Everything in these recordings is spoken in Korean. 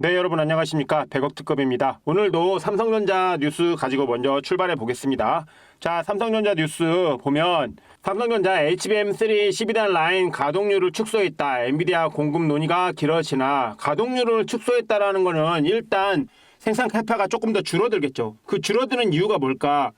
네, 여러분 안녕하십니까. 100억 특급입니다. 오늘도 삼성전자 뉴스 가지고 먼저 출발해 보겠습니다. 자, 삼성전자 뉴스 보면 삼성전자 HBM3 12단 라인 가동률을 축소했다. 엔비디아 공급 논의가 길어지나 가동률을 축소했다라는 거는 일단 생산 캐파가 조금 더 줄어들겠죠. 그 줄어드는 이유가 뭘까?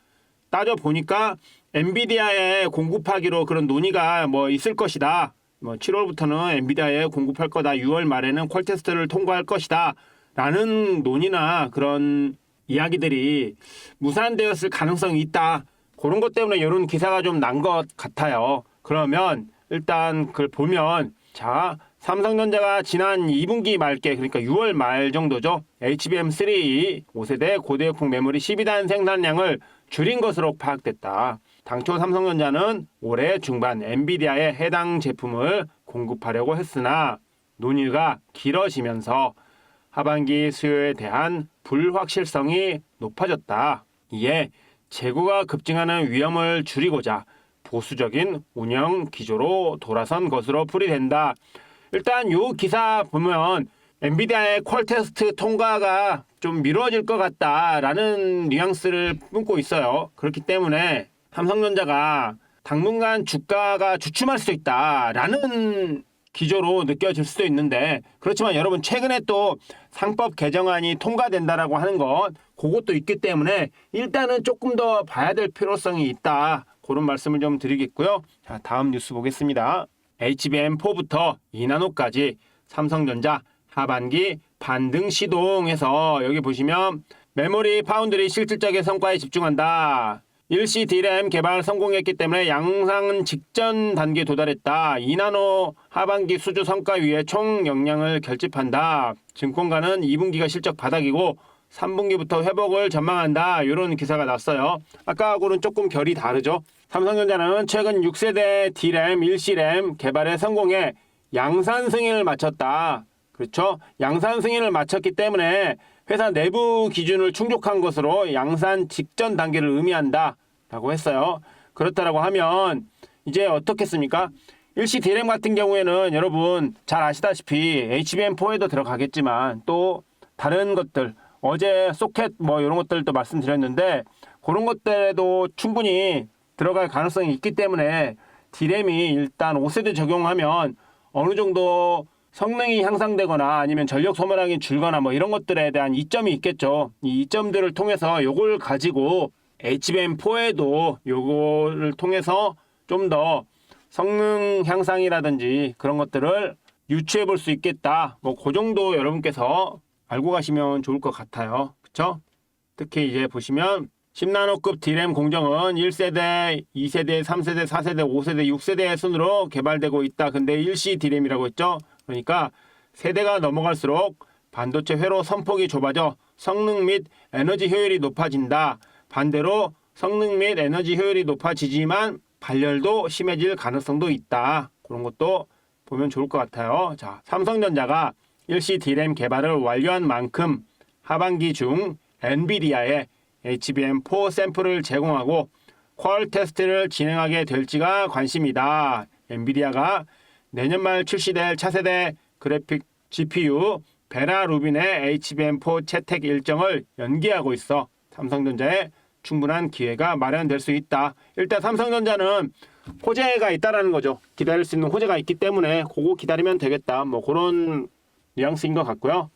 따져보니까 엔비디아에 공급하기로 그런 논의가 있을 것이다. 7월부터는 엔비디아에 공급할 거다. 6월 말에는 퀄 테스트를 통과할 것이다. 라는 논의나 그런 이야기들이 무산되었을 가능성이 있다. 그런 것 때문에 이런 기사가 좀 난 것 같아요. 그러면 일단 그걸 보면 자, 삼성전자가 지난 2분기 말께 그러니까 6월 말 정도죠. HBM3 5세대 고대역폭 메모리 12단 생산량을 줄인 것으로 파악됐다. 당초 삼성전자는 올해 중반 엔비디아에 해당 제품을 공급하려고 했으나 논의가 길어지면서 하반기 수요에 대한 불확실성이 높아졌다. 이에 재고가 급증하는 위험을 줄이고자 보수적인 운영 기조로 돌아선 것으로 풀이된다. 일단 이 기사 보면 엔비디아의 퀄 테스트 통과가 좀 미뤄질 것 같다라는 뉘앙스를 뿜고 있어요. 그렇기 때문에 삼성전자가 당분간 주가가 주춤할 수도 있다라는 기조로 느껴질 수도 있는데, 그렇지만 여러분 최근에 또 상법 개정안이 통과된다라고 하는 것 그것도 있기 때문에 일단은 조금 더 봐야 될 필요성이 있다. 그런 말씀을 좀 드리겠고요. 자, 다음 뉴스 보겠습니다. HBM4부터 2나노까지 삼성전자 하반기 반등 시동해서 여기 보시면 메모리 파운드리 실질적인 성과에 집중한다. 일시 D램 개발 성공했기 때문에 양산 직전 단계에 도달했다. 2나노 하반기 수주 성과 위에 총 역량을 결집한다. 증권가는 2분기가 실적 바닥이고 3분기부터 회복을 전망한다. 이런 기사가 났어요. 아까하고는 조금 결이 다르죠. 삼성전자는 최근 6세대 D램, 일시램 개발에 성공해 양산 승인을 마쳤다. 그렇죠? 양산 승인을 마쳤기 때문에 회사 내부 기준을 충족한 것으로 양산 직전 단계를 의미한다 라고 했어요. 그렇다라고 하면 이제 어떻겠습니까? 일시 D램 같은 경우에는 여러분 잘 아시다시피 HBM4에도 들어가겠지만 또 다른 것들 어제 소켓 이런 것들도 말씀드렸는데 그런 것들에도 충분히 들어갈 가능성이 있기 때문에 D램이 일단 5세대 적용하면 어느 정도 성능이 향상되거나 아니면 전력 소모량이 줄거나 이런 것들에 대한 이점이 있겠죠. 이 이점들을 통해서 요걸 가지고 HBM4에도 요거를 통해서 좀 더 성능 향상이라든지 그런 것들을 유추해 볼 수 있겠다. 그 정도 여러분께서 알고 가시면 좋을 것 같아요. 그쵸? 특히 이제 보시면 10나노급 D램 공정은 1세대, 2세대, 3세대, 4세대, 5세대, 6세대 순으로 개발되고 있다. 근데 일시 D램이라고 했죠. 그러니까 세대가 넘어갈수록 반도체 회로 선폭이 좁아져 성능 및 에너지 효율이 높아진다. 반대로 성능 및 에너지 효율이 높아지지만 발열도 심해질 가능성도 있다. 그런 것도 보면 좋을 것 같아요. 자, 삼성전자가 일시 D램 개발을 완료한 만큼 하반기 중 엔비디아에 HBM4 샘플을 제공하고 퀄 테스트를 진행하게 될지가 관심이다. 엔비디아가 내년 말 출시될 차세대 그래픽 GPU 베라 루빈의 HBM4 채택 일정을 연기하고 있어 삼성전자에 충분한 기회가 마련될 수 있다. 일단 삼성전자는 호재가 있다라는 거죠. 기다릴 수 있는 호재가 있기 때문에 그거 기다리면 되겠다. 그런 뉘앙스인 것 같고요.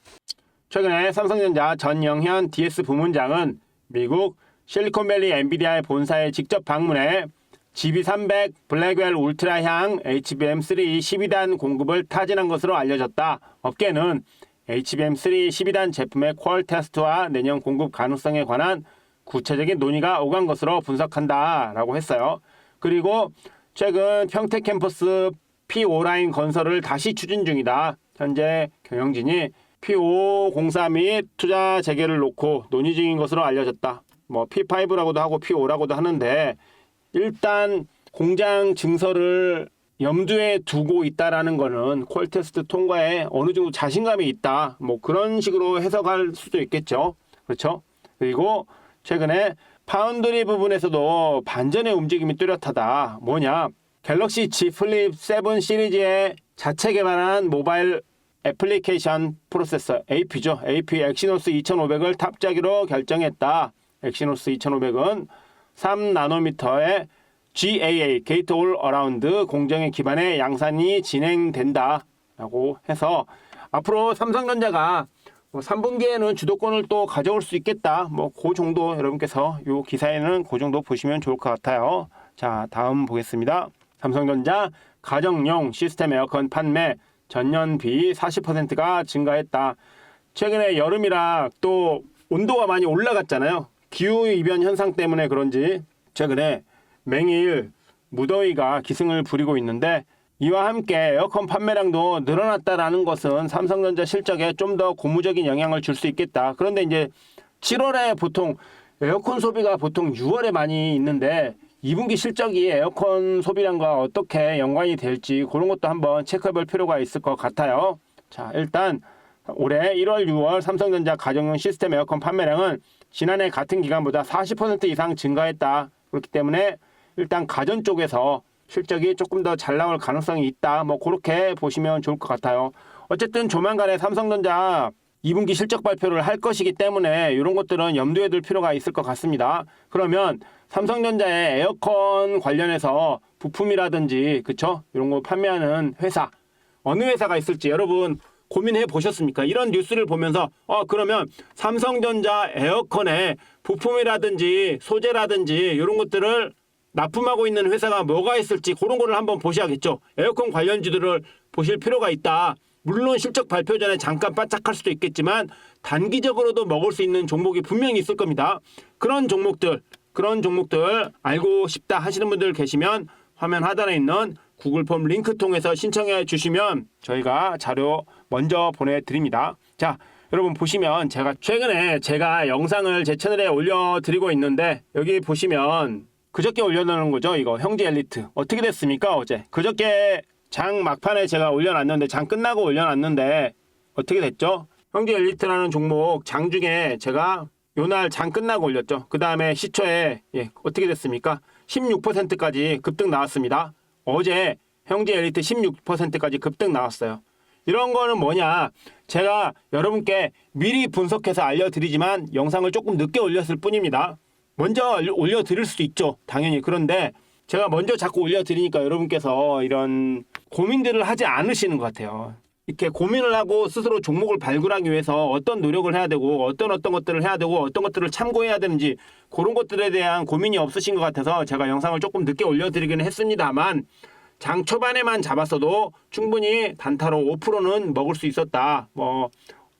최근에 삼성전자 전영현 DS 부문장은 미국 실리콘밸리 엔비디아의 본사에 직접 방문해 GB300 블랙웰 울트라향 HBM3 12단 공급을 타진한 것으로 알려졌다. 업계는 HBM3 12단 제품의 퀄 테스트와 내년 공급 가능성에 관한 구체적인 논의가 오간 것으로 분석한다 라고 했어요. 그리고 최근 평택 캠퍼스 P5 라인 건설을 다시 추진 중이다. 현재 경영진이 P5 공사 및 투자 재개를 놓고 논의 중인 것으로 알려졌다. P5라고도 하고 P5라고도 하는데 일단 공장 증설을 염두에 두고 있다라는 거는 퀄 테스트 통과에 어느 정도 자신감이 있다. 그런 식으로 해석할 수도 있겠죠. 그렇죠? 그리고 최근에 파운드리 부분에서도 반전의 움직임이 뚜렷하다. 뭐냐? 갤럭시 Z 플립 7 시리즈의 자체 개발한 모바일 애플리케이션 프로세서 AP죠. AP 엑시노스 2500을 탑재하기로 결정했다. 엑시노스 2500은 3나노미터의 GAA 게이트 올 어라운드 공정의 기반의 양산이 진행된다 라고 해서 앞으로 삼성전자가 3분기에는 주도권을 또 가져올 수 있겠다. 그 정도 여러분께서 이 기사에는 그 정도 보시면 좋을 것 같아요. 자, 다음 보겠습니다. 삼성전자 가정용 시스템 에어컨 판매 전년비 40%가 증가했다. 최근에 여름이라 또 온도가 많이 올라갔잖아요. 기후이변 현상 때문에 그런지 최근에 맹일 무더위가 기승을 부리고 있는데 이와 함께 에어컨 판매량도 늘어났다라는 것은 삼성전자 실적에 좀 더 고무적인 영향을 줄 수 있겠다. 그런데 이제 7월에 보통 에어컨 소비가 보통 6월에 많이 있는데 2분기 실적이 에어컨 소비량과 어떻게 연관이 될지 그런 것도 한번 체크해 볼 필요가 있을 것 같아요. 자, 일단 올해 1월, 6월 삼성전자 가정용 시스템 에어컨 판매량은 지난해 같은 기간보다 40% 이상 증가했다. 그렇기 때문에 일단 가전 쪽에서 실적이 조금 더 잘 나올 가능성이 있다. 그렇게 보시면 좋을 것 같아요. 어쨌든 조만간에 삼성전자 2분기 실적 발표를 할 것이기 때문에 이런 것들은 염두에 둘 필요가 있을 것 같습니다. 그러면 삼성전자의 에어컨 관련해서 부품이라든지 그쵸? 이런 거 판매하는 회사 어느 회사가 있을지 여러분 고민해 보셨습니까? 이런 뉴스를 보면서 그러면 삼성전자 에어컨의 부품이라든지 소재라든지 이런 것들을 납품하고 있는 회사가 뭐가 있을지 그런 거를 한번 보셔야겠죠. 에어컨 관련주들을 보실 필요가 있다. 물론 실적 발표 전에 잠깐 바짝할 수도 있겠지만 단기적으로도 먹을 수 있는 종목이 분명히 있을 겁니다. 그런 종목들 알고 싶다 하시는 분들 계시면 화면 하단에 있는 구글 폼 링크 통해서 신청해 주시면 저희가 자료 먼저 보내드립니다. 자, 여러분 보시면 최근에 제가 영상을 제 채널에 올려드리고 있는데 여기 보시면 그저께 올려놓은 거죠. 이거 형제 엘리트 어떻게 됐습니까? 어제 그저께 장 막판에 제가 올려놨는데 장 끝나고 올려놨는데 어떻게 됐죠? 형제 엘리트라는 종목 장 중에 제가 요날 장 끝나고 올렸죠. 그 다음에 시초에 어떻게 됐습니까? 16%까지 급등 나왔습니다. 어제 형제 엘리트 16%까지 급등 나왔어요. 이런 거는 뭐냐? 제가 여러분께 미리 분석해서 알려드리지만 영상을 조금 늦게 올렸을 뿐입니다. 먼저 올려드릴 수도 있죠. 당연히. 그런데 제가 먼저 자꾸 올려드리니까 여러분께서 이런 고민들을 하지 않으시는 것 같아요. 이렇게 고민을 하고 스스로 종목을 발굴하기 위해서 어떤 노력을 해야 되고 어떤 것들을 해야 되고 어떤 것들을 참고해야 되는지 그런 것들에 대한 고민이 없으신 것 같아서 제가 영상을 조금 늦게 올려드리기는 했습니다만 장 초반에만 잡았어도 충분히 단타로 5%는 먹을 수 있었다.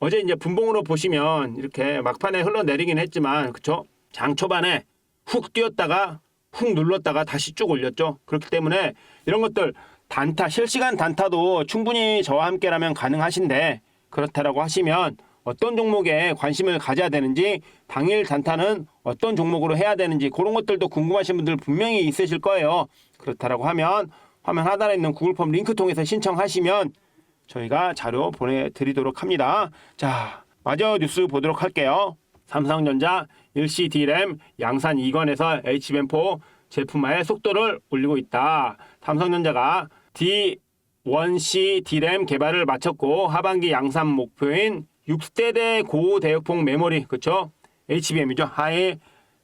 어제 이제 분봉으로 보시면 이렇게 막판에 흘러내리긴 했지만 그쵸? 장 초반에 훅 뛰었다가 훅 눌렀다가 다시 쭉 올렸죠. 그렇기 때문에 이런 것들 단타, 실시간 단타도 충분히 저와 함께라면 가능하신데 그렇다라고 하시면 어떤 종목에 관심을 가져야 되는지 당일 단타는 어떤 종목으로 해야 되는지 그런 것들도 궁금하신 분들 분명히 있으실 거예요. 그렇다라고 하면 화면 하단에 있는 구글 폼 링크 통해서 신청하시면 저희가 자료 보내드리도록 합니다. 자, 마저 뉴스 보도록 할게요. 삼성전자 일시 D램 양산 2권에서 HBM4 제품화의 속도를 올리고 있다. 삼성전자가 D1C D램 개발을 마쳤고 하반기 양산 목표인 6세대 고대역폭 메모리, 그쵸? HBM이죠. 하이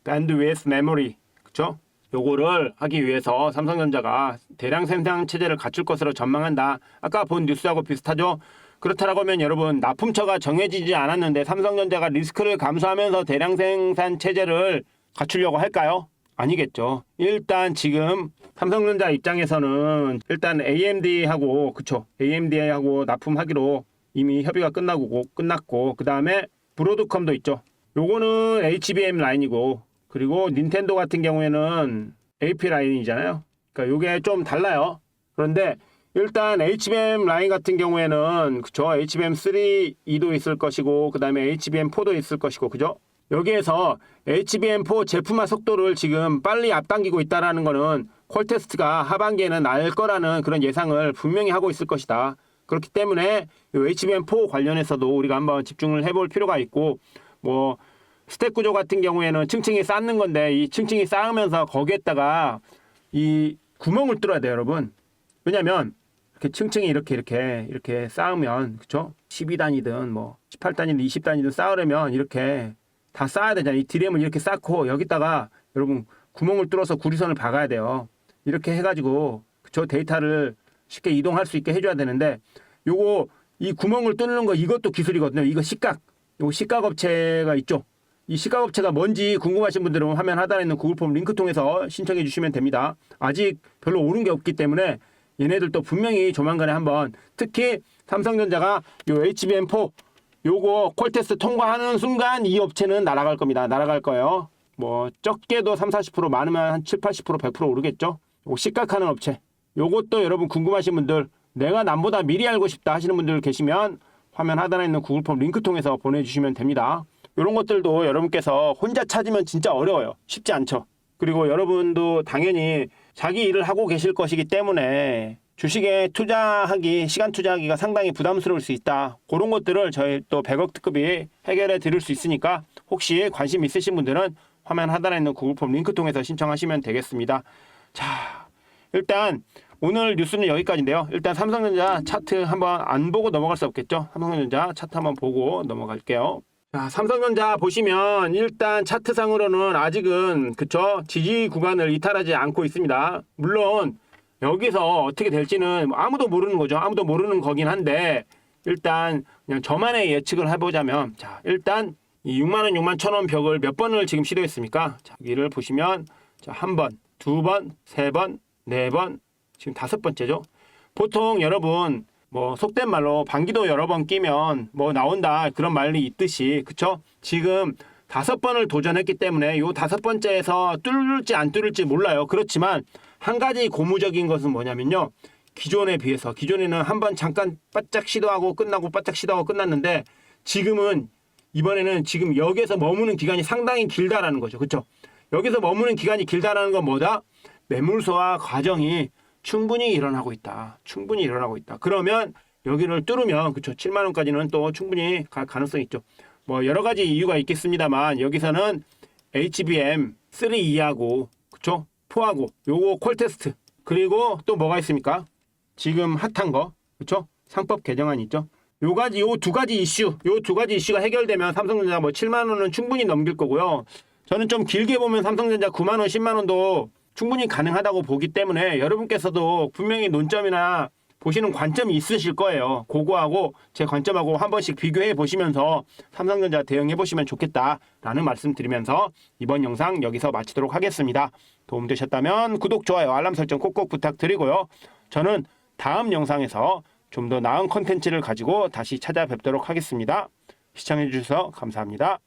밴드위스 메모리, 그쵸? 요거를 하기 위해서 삼성전자가 대량 생산 체제를 갖출 것으로 전망한다. 아까 본 뉴스하고 비슷하죠? 그렇다라고 하면 여러분 납품처가 정해지지 않았는데 삼성전자가 리스크를 감수하면서 대량 생산 체제를 갖추려고 할까요? 아니겠죠. 일단 지금 삼성전자 입장에서는 일단 AMD하고 AMD하고 납품하기로 이미 협의가 끝났고 그 다음에 브로드컴도 있죠. 요거는 HBM 라인이고 그리고 닌텐도 같은 경우에는 AP 라인이잖아요. 그러니까 요게 좀 달라요. 그런데 일단 HBM 라인 같은 경우에는 HBM3E도 있을 것이고 그 다음에 HBM4도 있을 것이고 그죠? 여기에서 HBM4 제품화 속도를 지금 빨리 앞당기고 있다는 거는 퀄테스트가 하반기에는 날 거라는 그런 예상을 분명히 하고 있을 것이다. 그렇기 때문에 HBM4 관련해서도 우리가 한번 집중을 해볼 필요가 있고 스택 구조 같은 경우에는 층층이 쌓는 건데 이 층층이 쌓으면서 거기에다가 이 구멍을 뚫어야 돼요, 여러분. 왜냐면 이렇게 층층이 이렇게 쌓으면 그쵸? 12단이든 뭐 18단이든 20단이든 쌓으려면 이렇게 다 쌓아야 되잖아요. 이 디램을 이렇게 쌓고 여기다가 여러분 구멍을 뚫어서 구리선을 박아야 돼요. 이렇게 해가지고 그쵸? 데이터를 쉽게 이동할 수 있게 해줘야 되는데 요거 이 구멍을 뚫는 거 이것도 기술이거든요. 이거 식각. 요거 식각 업체가 있죠. 이 식각 업체가 뭔지 궁금하신 분들은 화면 하단에 있는 구글 폼 링크 통해서 신청해 주시면 됩니다. 아직 별로 오른 게 없기 때문에 얘네들도 분명히 조만간에 한번 특히 삼성전자가 요 HBM4 요거 콜테스트 통과하는 순간 이 업체는 날아갈 겁니다. 날아갈 거예요. 뭐 적게도 30-40% 많으면 한 70-80% 100% 오르겠죠. 요거 식각하는 업체. 요것도 여러분 궁금하신 분들 내가 남보다 미리 알고 싶다 하시는 분들 계시면 화면 하단에 있는 구글 폼 링크 통해서 보내주시면 됩니다. 이런 것들도 여러분께서 혼자 찾으면 진짜 어려워요. 쉽지 않죠. 그리고 여러분도 당연히 자기 일을 하고 계실 것이기 때문에 주식에 투자하기, 시간 투자하기가 상당히 부담스러울 수 있다. 그런 것들을 저희 또 100억 특급이 해결해 드릴 수 있으니까 혹시 관심 있으신 분들은 화면 하단에 있는 구글 폼 링크 통해서 신청하시면 되겠습니다. 자, 일단 오늘 뉴스는 여기까지인데요. 일단 삼성전자 차트 한번 안 보고 넘어갈 수 없겠죠. 삼성전자 차트 한번 보고 넘어갈게요. 자, 삼성전자 보시면 일단 차트상으로는 아직은 그쵸 지지 구간을 이탈하지 않고 있습니다. 물론 여기서 어떻게 될지는 아무도 모르는 거죠. 아무도 모르는 거긴 한데 일단 그냥 저만의 예측을 해보자면 자 일단 이 6만원 6만 1,000원 벽을 몇 번을 지금 시도했습니까? 자, 여기를 보시면 자, 한 번, 두 번, 세 번, 네 번, 지금 5번째죠. 보통 여러분 뭐 속된 말로 방귀도 여러 번 끼면 뭐 나온다 그런 말이 있듯이 그쵸? 지금 5번을 도전했기 때문에 요 5번째에서 뚫을지 안 뚫을지 몰라요. 그렇지만 한 가지 고무적인 것은 뭐냐면요. 기존에 비해서 기존에는 한 번 잠깐 바짝 시도하고 끝나고 바짝 시도하고 끝났는데 지금은 이번에는 지금 여기에서 머무는 기간이 상당히 길다라는 거죠. 그쵸? 여기서 머무는 기간이 길다라는 건 뭐다? 매물소화 과정이 충분히 일어나고 있다. 충분히 일어나고 있다. 그러면 여기를 뚫으면 그쵸 7만 원까지는 또 충분히 갈 가능성이 있죠. 뭐 여러 가지 이유가 있겠습니다만 여기서는 HBM3 2하고 그쵸 4하고 요거 콜테스트 그리고 또 뭐가 있습니까? 지금 핫한 거 그쵸 상법 개정안 있죠. 요 두 가지 이슈가 해결되면 삼성전자 뭐 7만 원은 충분히 넘길 거고요. 저는 좀 길게 보면 삼성전자 9만 원, 10만 원도 충분히 가능하다고 보기 때문에 여러분께서도 분명히 논점이나 보시는 관점이 있으실 거예요. 그거하고 제 관점하고 한 번씩 비교해 보시면서 삼성전자 대응해 보시면 좋겠다라는 말씀 드리면서 이번 영상 여기서 마치도록 하겠습니다. 도움되셨다면 구독, 좋아요, 알람 설정 꼭꼭 부탁드리고요. 저는 다음 영상에서 좀 더 나은 컨텐츠를 가지고 다시 찾아뵙도록 하겠습니다. 시청해 주셔서 감사합니다.